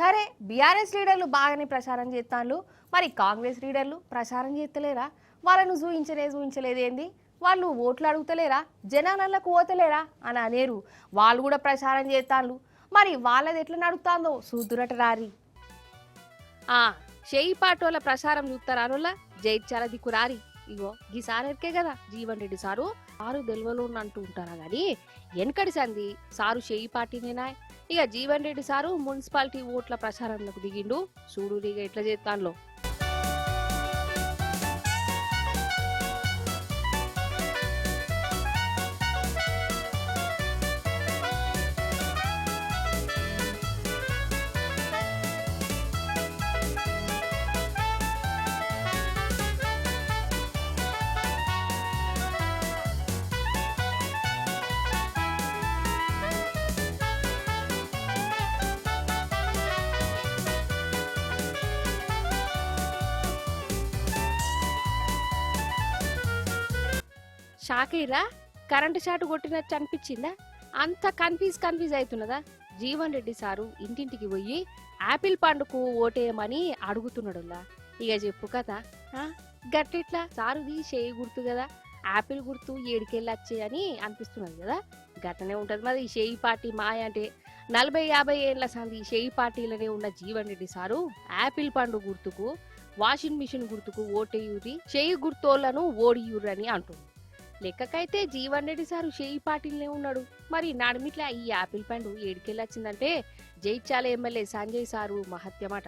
సరే బీఆర్ఎస్ లీడర్లు బాగానే ప్రచారం చేస్తాను, మరి కాంగ్రెస్ లీడర్లు ప్రచారం చేస్తలేరా? వాళ్ళను చూయించలేదేంది? వాళ్ళు ఓట్లు అడుగుతలేరా? జనాలకు పోతలేరా అని అనేరు. వాళ్ళు కూడా ప్రచారం చేస్తాను, మరి వాళ్ళది ఎట్లా నడుస్తుందో చూద్దురట రారి. షేయి పాటోల ప్రచారం చూస్తారానులా జైత్యాల దిక్కు రారి. ఇగో గీసారి ఎరికే కదా జీవన్ రెడ్డి సారు దెల్వలో అంటూ ఉంటారా గాని వెనకడి సంది సారు షేయి పార్టీనేనా. ఇక జీవన్ రెడ్డి సారు మున్సిపాలిటీ ఓట్ల ప్రచారంలోకి దిగిండు. చూడు ఇక ఎట్లా చేస్తాన్లో. షాక్ అయ్యిరా? కరెంటు షాట్ కొట్టినట్టు అనిపించిందా? అంత కన్ఫ్యూజ్ అవుతున్నదా? జీవన్ రెడ్డి సారు ఇంటింటికి పోయి యాపిల్ పండుకు ఓటేయమని అడుగుతున్నాడులా. ఇక చెప్పు కదా, గట్టిట్లా సారుది షేయి గుర్తు కదా, యాపిల్ గుర్తు ఏడికెళ్ళొచ్చే అని అనిపిస్తున్నది కదా. గట్టనే ఉంటది మరి ఈ షేయి పార్టీ మాయ అంటే. 40-50 ఏళ్ల సంది షేయి పార్టీలోనే ఉన్న జీవన్ రెడ్డి సారు యాపిల్ పండు గుర్తుకు, వాషింగ్ మిషన్ గుర్తుకు ఓటేయూరి, షేయి గుర్తోళ్లను ఓడియూరని అంటుంది. లెక్కకైతే జీవన్ రెడ్డి సారు షేయి పార్టీలనే ఉన్నాడు. మరి నడిమిట్లా ఈ యాపిల్ పండు ఏడికెళ్ళొచ్చిందంటే జైత్యాల ఎమ్మెల్యే సంజయ్ సారు మహత్యమాట.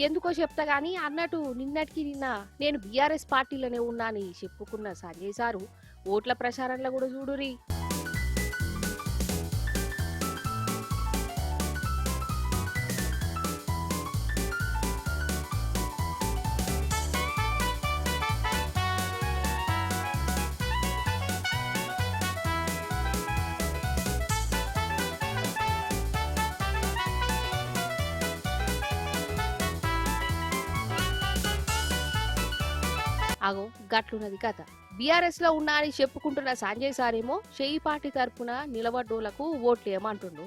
ఎందుకో చెప్తా గాని అన్నట్టు నిన్నటికి నిన్న నేను బీఆర్ఎస్ పార్టీలోనే ఉన్నా అని చెప్పుకున్న సంజయ్ సారు ఓట్ల ప్రచారంలో కూడా చూడురి. అగో గట్లున్నది కథ. బీఆర్ఎస్ లో ఉన్నా అని చెప్పుకుంటున్న సంజయ్ సారేమో షేయి పార్టీ తరపున నిలబడ్డోళ్లకు ఓట్లేమంటుండు.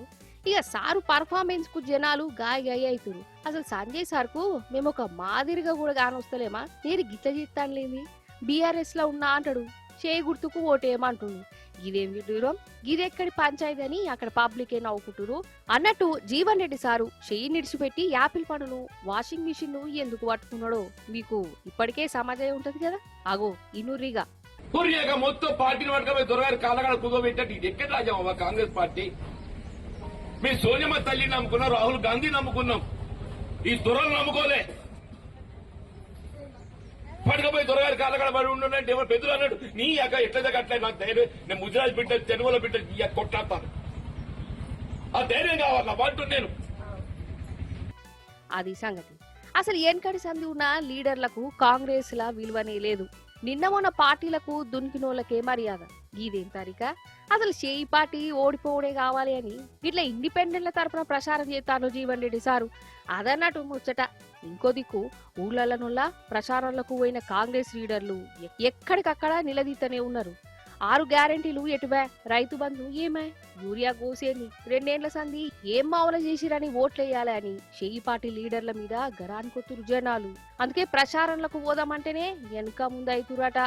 ఇక సారు పర్ఫార్మెన్స్ కు జనాలు గాయ అవుతురు. అసలు సంజయ్ సార్ కు మేము ఒక మాదిరిగా కూడా కానొస్తలేమా? నేను గిట్ల చేస్తానులేంది, బీఆర్ఎస్ లో ఉన్నా అంటాడు, షేయి గుర్తుకు ఓటేయమంటుండు. ఇదేం విడ్డూరం, గిదెక్కడి పంచాయతీ అని అక్కడ పబ్లికే నవ్వుకుంటురు. అన్నట్టు జీవన్ రెడ్డి సారు షేయి నిడిచిపెట్టి యాపిల్ పండును, వాషింగ్ మిషన్ ను ఎందుకు పట్టుకున్నాడో మీకు ఇప్పటికే సమాజం ఉంటది కదా. అగో ఇనుర్రిగా మొత్తం పార్టీని పట్టుకపోయి దొరగారు కాలగాడ కుదోబెట్టాడు. ఇది ఎక్కడ రాజామా కాంగ్రెస్ పార్టీ? మేము సోనియమ్మ తల్లిని నమ్ముకున్నాం, రాహుల్ గాంధీ నమ్ముకున్నాం, ఈ దొరలు నమ్ముకోలే. పడకపోయి దొరగారు కాలగాడ పడి ఉండంటే ఎవరు పెద్దలు అన్నాడు, నీ అక్క ఎట్లా అట్లే నాకు ధైర్యం, నేను ముద్రాజ్ బిడ్డ తెలుగులో బిడ్డ కొట్లాడతాను, ఆ ధైర్యం కావాలి నా అంటూ నేను. అది సంగతి. అసలు వెనకడి సంధి ఉన్న లీడర్లకు కాంగ్రెస్ లా విలువనే లేదు. నిన్న మొన్న పార్టీలకు దునికినోళ్ళకే మర్యాద. ఇదేం తారీఖ? అసలు షేయి పార్టీ ఓడిపోవడే కావాలి అని ఇట్లా ఇండిపెండెంట్ల తరఫున ప్రచారం చేస్తాను జీవన్ రెడ్డి సారు. అదన్నట్టు ముచ్చట. ఇంకో దిక్కు ఊళ్ళలోనుల్లా ప్రచారాలకు పోయిన కాంగ్రెస్ లీడర్లు ఎక్కడికక్కడ నిలదీతనే ఉన్నారు. 6 గ్యారెంటీలు ఎటువే, రైతు బంధు ఏమే, యూరియా గోసేని, 2 ఏళ్ల సంధి ఏం మావల చేసిరని ఓట్లేయాలి అని షేయి పార్టీ లీడర్ల మీద గరానికొత్తురు జనాలు. అందుకే ప్రచారంలకు పోదామంటేనే వెనుక ముందు అవుతురట.